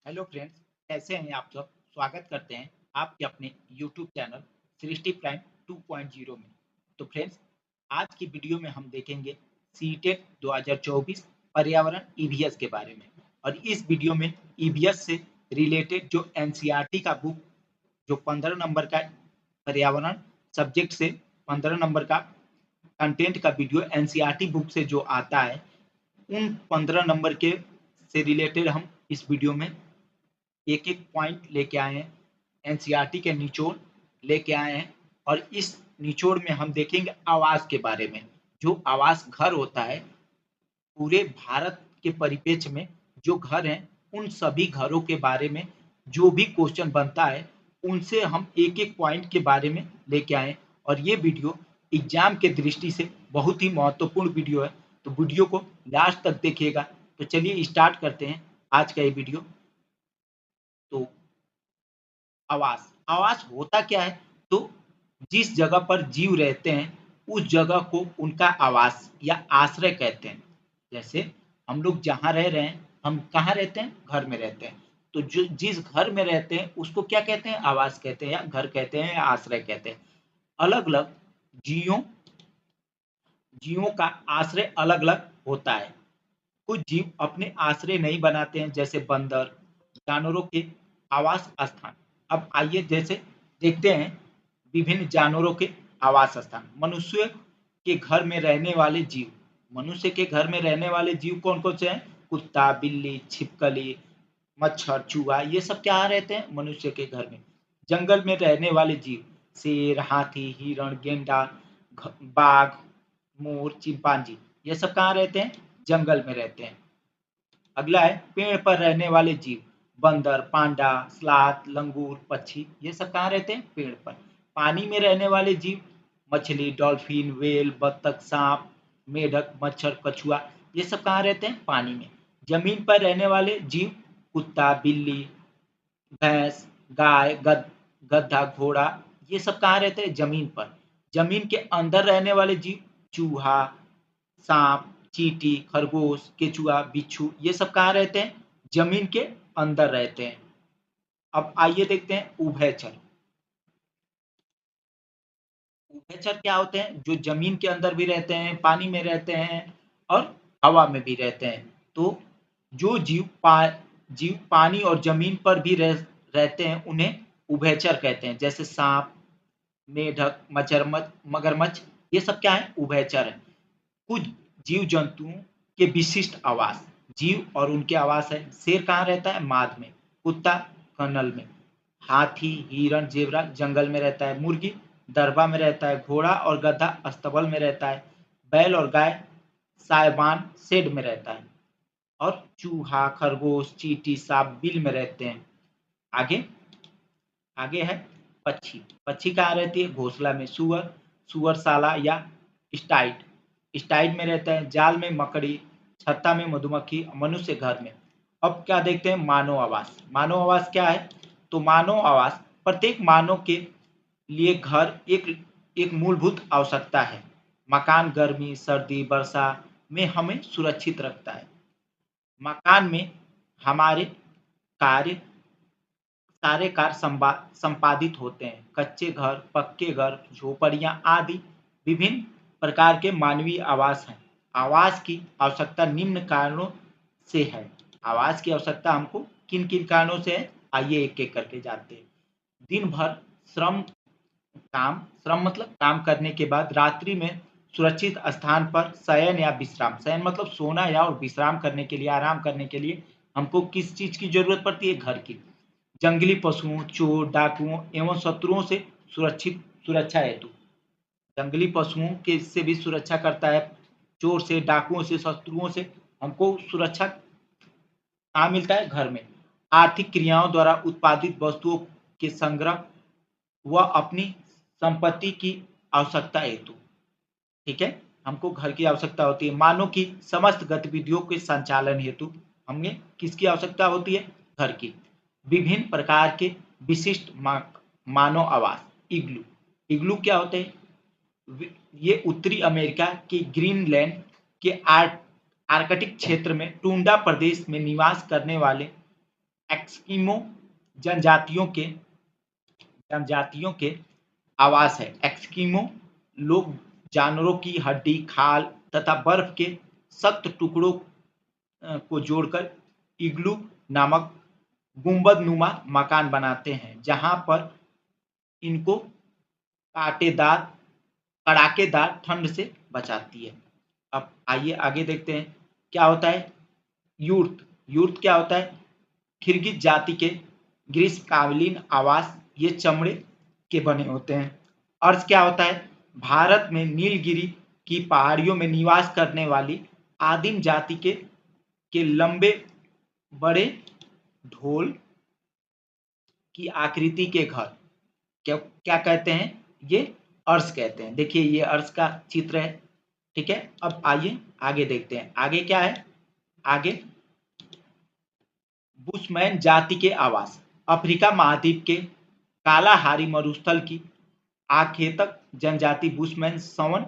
Hello friends, कैसे हैं आप सब। स्वागत करते हैं आपके अपने यूट्यूब चैनल सृष्टि प्राइम 2.0 में। तो फ्रेंड्स, आज की वीडियो में हम देखेंगे सीटेट 2024 पर्यावरण ईवीएस के बारे में। और इस वीडियो में ईवीएस से रिलेटेड जो एनसीईआरटी का बुक, जो 15 नंबर का पर्यावरण सब्जेक्ट से 15 नंबर का कंटेंट का वीडियो एनसीईआरटी बुक से जो आता है, उन 15 नंबर के से रिलेटेड हम इस वीडियो में एक एक पॉइंट लेके आए हैं, एनसीईआरटी के निचोड़ लेके आए हैं। और इस निचोड़ में हम देखेंगे आवास के बारे में। जो आवास घर होता है, पूरे भारत के परिप्रेक्ष्य में जो घर हैं, उन सभी घरों के बारे में जो भी क्वेश्चन बनता है, उनसे हम एक एक पॉइंट के बारे में लेके आए। और ये वीडियो एग्जाम के दृष्टि से बहुत ही महत्वपूर्ण वीडियो है, तो वीडियो को लास्ट तक देखिएगा। तो चलिए स्टार्ट करते हैं आज का ये वीडियो। तो आवास आवास होता क्या है? तो जिस जगह पर जीव रहते हैं, उस जगह को उनका आवास या आश्रय कहते हैं। जैसे हम लोग जहाँ रह रहे हैं, हम कहाँ रहते हैं? घर में रहते हैं। तो जो जिस घर में रहते हैं उसको क्या कहते हैं? आवास कहते हैं, या घर कहते हैं, या आश्रय कहते हैं। अलग अलग जीवों जीवों का आश्रय अलग अलग होता है। कुछ जीव अपने आश्रय नहीं बनाते हैं, जैसे बंदर, जानवरों के आवास स्थान। अब आइए जैसे देखते हैं विभिन्न जानवरों के आवास स्थान। मनुष्य के घर में रहने वाले जीव। मनुष्य के घर में रहने वाले जीव कौन कौन से हैं? कुत्ता, बिल्ली, छिपकली, मच्छर, चूहा, ये सब क्या रहते हैं मनुष्य के घर में। जंगल में रहने वाले जीव, शेर, हाथी, हिरण, गेंडा, बाघ, मोर, चिंपांजी, ये सब कहाँ रहते हैं? जंगल में रहते हैं। अगला है पेड़ पर रहने वाले जीव, बंदर, पांडा, स्लाथ, लंगूर, पक्षी, ये सब कहाँ रहते हैं? पेड़ पर। पानी में रहने वाले जीव, मछली, डॉल्फिन, वेल, बत्तख, सांप, मेढक, मच्छर, कछुआ, ये सब कहाँ रहते हैं? पानी में। जमीन पर रहने वाले जीव, कुत्ता, बिल्ली, भैंस, गाय, गधा, घोड़ा, ये सब कहाँ रहते हैं? जमीन पर। जमीन के अंदर रहने वाले जीव, चूहा, सांप, चींटी, खरगोश, केचुआ, बिच्छू, ये सब कहाँ रहते हैं? जमीन के अंदर रहते हैं। अब आइए देखते हैं उभयचर। उभयचर क्या होते हैं? जो जमीन के अंदर भी रहते हैं, पानी में रहते हैं, और हवा में भी रहते हैं। तो जो जीव पानी और जमीन पर भी रहते हैं, उन्हें उभयचर कहते हैं। जैसे सांप, मेढक, मगरमच्छ, ये सब क्या है? उभयचर है। कुछ जीव जंतुओं के विशिष्ट आवास। जीव और उनके आवास है। शेर कहाँ रहता है? माद में। कुत्ता कनल में। हाथी, हिरण, जेबरा जंगल में रहता है। मुर्गी दरबा में रहता है। घोड़ा और गधा अस्तबल में रहता है। बैल और गाय सायबान शेड में रहता है। और चूहा, खरगोश, चींटी, सांप बिल में रहते हैं। आगे आगे है पक्षी। पक्षी कहाँ रहती है? घोंसला में। सुअरशाला या स्टाइड स्टाइड में रहता है। जाल में मकड़ी, छत्ता में मधुमक्खी, मनुष्य घर में। अब क्या देखते हैं? मानव आवास। मानव आवास क्या है? तो मानव आवास प्रत्येक मानव के लिए घर एक एक मूलभूत आवश्यकता है। मकान गर्मी, सर्दी, वर्षा में हमें सुरक्षित रखता है। मकान में हमारे कार्य सारे कार्य संपादित होते हैं। कच्चे घर, पक्के घर, झोपड़ियां आदि विभिन्न प्रकार के मानवीय आवास हैं। आवास की आवश्यकता निम्न कारणों से है। आवास की आवश्यकता हमको किन किन कारणों से है, आइए एक एक करके जानते हैं। दिन भर श्रम श्रम मतलब काम करने के बाद रात्रि में सुरक्षित स्थान पर शयन या विश्राम। शयन मतलब सोना, या और विश्राम करने के लिए, आराम करने के लिए हमको किस चीज की जरूरत पड़ती है? घर की। जंगली पशुओं, चोर, डाकुओं एवं शत्रुओं से सुरक्षा हेतु। जंगली पशुओं के से भी सुरक्षा करता है। चोर से, डाकुओं से, शत्रुओं से हमको सुरक्षा कहाँ मिलता है? घर में। आर्थिक क्रियाओं द्वारा उत्पादित वस्तुओं के संग्रह व अपनी संपत्ति की आवश्यकता हेतु। ठीक है, हमको घर की आवश्यकता होती है। मानव की समस्त गतिविधियों के संचालन हेतु हमें किसकी आवश्यकता होती है? घर की। विभिन्न प्रकार के विशिष्ट मानव आवास। इग्लू। इग्लू क्या होते हैं? ये उत्तरी अमेरिका के ग्रीनलैंड के आर्कटिक क्षेत्र में टुंड्रा प्रदेश में निवास करने वाले एक्सकिमो जनजातियों के आवास है। एस्किमो लोग जानवरों की हड्डी, खाल तथा बर्फ के सख्त टुकड़ों को जोड़कर इग्लू नामक गुंबदनुमा मकान बनाते हैं, जहां पर इनको कांटेदार कड़ाकेदार ठंड से बचाती है। अब आइए आगे देखते हैं क्या होता है यूर्ट। यूर्ट क्या होता है? किर्गिज जाति के ग्रीष्मकालीन आवास, ये चमड़े के बने होते हैं। अर्श क्या होता है? भारत में नीलगिरी की पहाड़ियों में निवास करने वाली आदिम जाति के लंबे बड़े ढोल की आकृति के घर क्या क्या कहते हैं? ये अर्श कहते हैं। देखिए ये अर्श का चित्र है। ठीक है, अब आइए आगे देखते हैं। आगे क्या है? आगे बुशमैन जाति के आवास। अफ्रीका महाद्वीप के कालाहारी मरुस्थल की आखेतक जनजाति बुशमैन सवन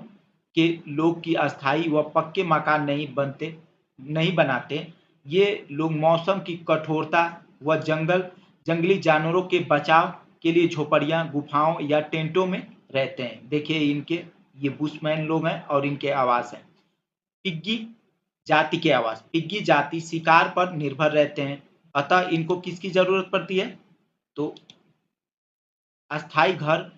के लोग की अस्थायी व पक्के मकान नहीं बनाते। ये लोग मौसम की कठोरता व जंगली जानवरों के बचाव के लिए झोपड़ियां, गुफाओं या टेंटों में रहते हैं। देखिए ये बुशमैन लोग हैं और इनके आवास हैं। पिग्गी जाति के आवास। पिग्गी जाति शिकार पर निर्भर रहते हैं, अतः इनको किसकी जरूरत पड़ती है? तो अस्थायी घर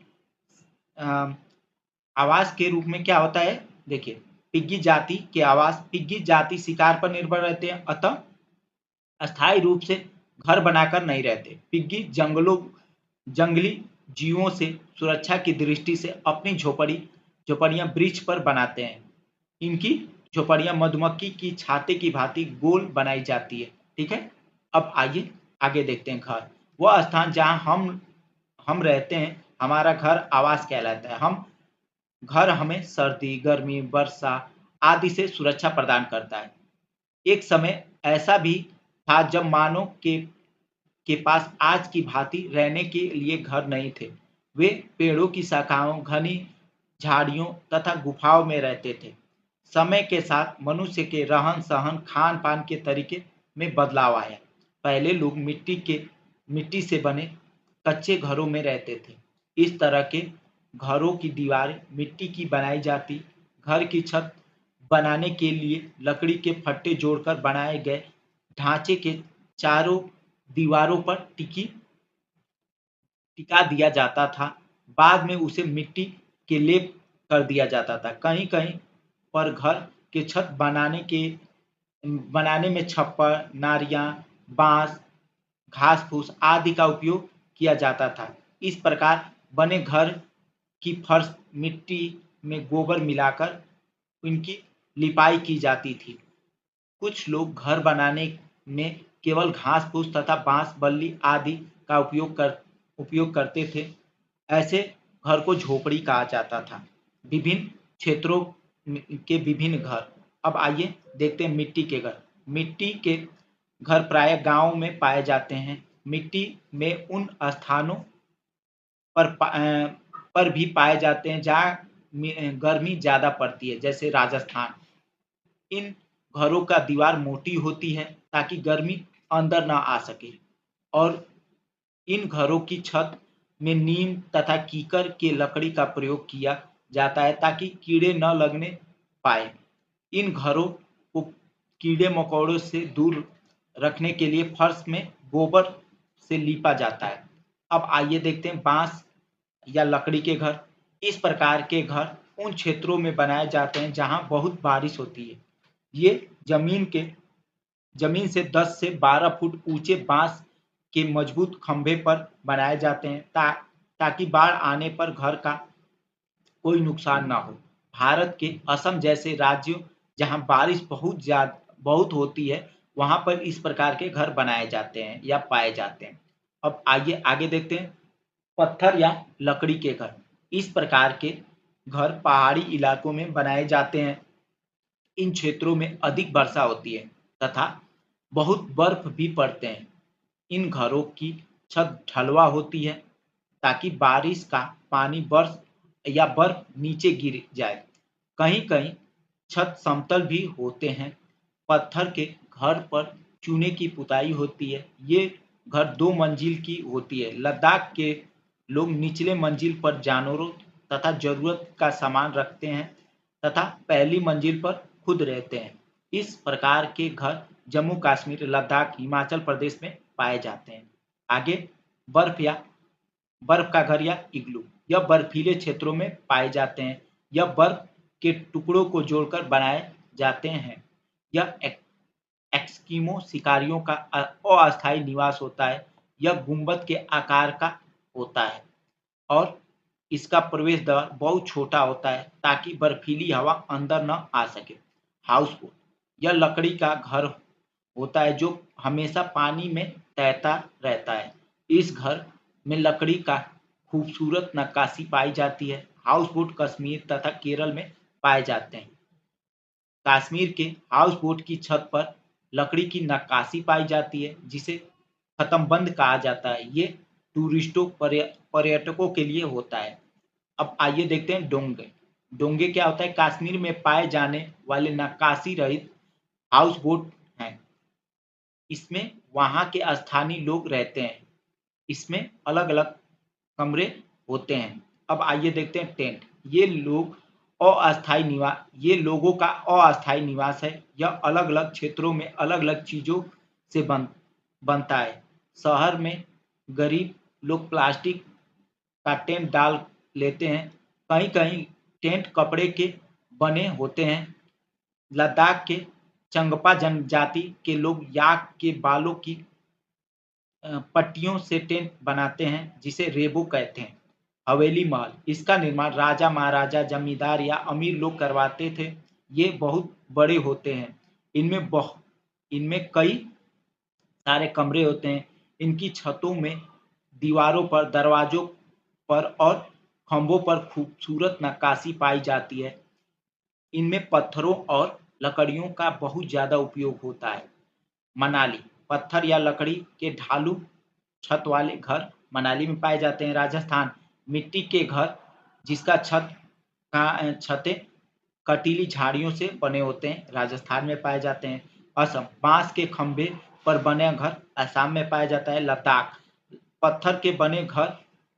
आवास के रूप में क्या होता है? देखिए पिग्गी जाति के आवास। पिग्गी जाति शिकार पर निर्भर रहते हैं, अतः अस्थायी रूप से घर बनाकर नहीं रहते। पिग्गी जंगली जीवों से सुरक्षा की दृष्टि से अपनी झोपड़ियां वृक्ष पर बनाते हैं। इनकी झोपड़ियां मधुमक्खी की छाते की भांति गोल बनाई जाती है। ठीक है, अब आइए आगे देखते हैं। घर वह स्थान जहां हम रहते हैं, हमारा घर आवास कहलाता है। घर हमें सर्दी, गर्मी, वर्षा आदि से सुरक्षा प्रदान करता है। एक समय ऐसा भी था जब मानव के पास आज की भांति रहने के लिए घर नहीं थे। वे पेड़ों की शाखाओं, घनी झाड़ियों तथा गुफाओं में रहते थे। समय के साथ मनुष्य के रहन सहन, खान पान के तरीके में बदलाव आया। पहले लोग मिट्टी से बने कच्चे घरों में रहते थे। इस तरह के घरों की दीवारें मिट्टी की बनाई जाती। घर की छत बनाने के लिए लकड़ी के फट्टे जोड़कर बनाए गए ढांचे के चारों दीवारों पर टिका दिया जाता था। बाद में उसे मिट्टी के लेप कर दिया जाता था। कहीं कहीं पर घर के छत बनाने में छप्पर, नारियां, बांस, घास फूस आदि का उपयोग किया जाता था। इस प्रकार बने घर की फर्श मिट्टी में गोबर मिलाकर उनकी लिपाई की जाती थी। कुछ लोग घर बनाने में केवल घास फूस तथा बांस बल्ली आदि का उपयोग करते थे। ऐसे घर को झोपड़ी कहा जाता था। विभिन्न क्षेत्रों के विभिन्न घर। अब आइए देखते हैं मिट्टी के घर। मिट्टी के घर प्रायः गांवों में पाए जाते हैं। मिट्टी में उन स्थानों पर भी पाए जाते हैं जहाँ गर्मी ज़्यादा पड़ती है, जैसे राजस्थान। इन घरों का दीवार मोटी होती है ताकि गर्मी अंदर ना आ सके, और इन घरों की छत में नीम तथा कीकर के लकड़ी का प्रयोग किया जाता है ताकि कीड़े न लगने पाए। इन घरों को कीड़े मकोड़ों से दूर रखने के लिए फर्श में गोबर से लीपा जाता है। अब आइए देखते हैं बांस या लकड़ी के घर। इस प्रकार के घर उन क्षेत्रों में बनाए जाते हैं जहां बहुत बारिश होती है। ये जमीन से 10 से 12 फुट ऊंचे बांस के मजबूत खंभे पर बनाए जाते हैं ताकि बाढ़ आने पर घर का कोई नुकसान ना हो। भारत के असम जैसे राज्यों जहां बारिश बहुत होती है, वहां पर इस प्रकार के घर बनाए जाते हैं या पाए जाते हैं। अब आइए आगे देखते हैं पत्थर या लकड़ी के घर। इस प्रकार के घर पहाड़ी इलाकों में बनाए जाते हैं। इन क्षेत्रों में अधिक वर्षा होती है तथा बहुत बर्फ भी पड़ते हैं। इन घरों की छत ढलवा होती है ताकि बारिश का पानी बर्फ नीचे गिर जाए। कहीं कहीं छत समतल भी होते हैं। पत्थर के घर पर चूने की पुताई होती है। ये घर 2 मंजिल की होती है। लद्दाख के लोग निचले मंजिल पर जानवरों तथा जरूरत का सामान रखते हैं तथा पहली मंजिल पर खुद रहते हैं। इस प्रकार के घर जम्मू कश्मीर, लद्दाख, हिमाचल प्रदेश में पाए जाते हैं। आगे बर्फ का घर या इग्लू, यह बर्फीले क्षेत्रों में पाए जाते हैं। यह बर्फ के टुकड़ों को जोड़कर बनाए जाते हैं। यह एस्किमो शिकारियों का अस्थायी निवास होता है। यह गुंबद के आकार का होता है और इसका प्रवेश द्वार बहुत छोटा होता है ताकि बर्फीली हवा अंदर न आ सके। हाउस बोट, यह लकड़ी का घर होता है जो हमेशा पानी में तैरता रहता है। इस घर में लकड़ी का खूबसूरत नक्काशी पाई जाती है। हाउस बोट कश्मीर तथा केरल में पाए जाते हैं। कश्मीर के हाउस बोट की छत पर लकड़ी की नक्काशी पाई जाती है जिसे खत्मबंद कहा जाता है। ये टूरिस्टों पर्यटकों के लिए होता है। अब आइए देखते हैं डोंगे। डोंगे क्या होता है? कश्मीर में पाए जाने वाले नक्काशी रहित हाउस बोट हैं। इसमें वहाँ के स्थानीय लोग रहते हैं। इसमें अलग-अलग कमरे होते हैं। अब आइए देखते हैं टेंट। ये लोगों का अस्थायी निवास है। यह अलग-अलग क्षेत्रों में अलग-अलग चीज़ों से बनता है। शहर में गरीब लोग प्लास्टिक का टेंट डाल लेते हैं। कहीं-कहीं टेंट कपड़े के बने होते हैं। लद्दाख के चंगपा जनजाति के लोग याक के बालों की पट्टियों से टेंट बनाते हैं जिसे रेबो कहते हैं। हवेली महल, इसका निर्माण राजा, महाराजा, जमींदार या अमीर लोग करवाते थे। ये बहुत बड़े होते हैं। इनमें कई सारे कमरे होते हैं। इनकी छतों में, दीवारों पर, दरवाजों पर और खंभों पर खूबसूरत नक्काशी पाई जाती है। इनमें पत्थरों और लकड़ियों का बहुत ज़्यादा उपयोग होता है। मनाली, पत्थर या लकड़ी के ढालू छत वाले घर मनाली में पाए जाते हैं। राजस्थान, मिट्टी के घर जिसका छतें कटीली झाड़ियों से बने होते हैं, राजस्थान में पाए जाते हैं। असम, बांस के खंभे पर बने घर असम में पाया जाता है। लद्दाख, पत्थर के बने घर,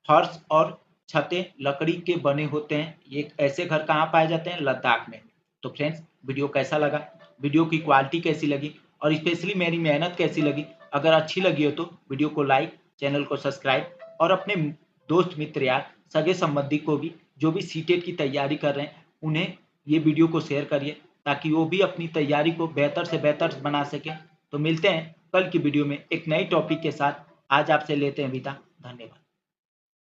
फर्श और छतें लकड़ी के बने होते हैं। ये ऐसे घर कहाँ पाए जाते हैं? लद्दाख में। तो फ्रेंड्स, वीडियो कैसा लगा? वीडियो की क्वालिटी कैसी लगी और स्पेशली मेरी मेहनत कैसी लगी? अगर अच्छी लगी हो तो वीडियो को लाइक, चैनल को सब्सक्राइब और अपने दोस्त मित्र या सगे संबंधी को भी, जो भी सीटेट की तैयारी कर रहे हैं, उन्हें ये वीडियो को शेयर करिए ताकि वो भी अपनी तैयारी को बेहतर से बेहतर बना सकें। तो मिलते हैं कल की वीडियो में एक नई टॉपिक के साथ। आज आपसे लेते हैं विदा। धन्यवाद।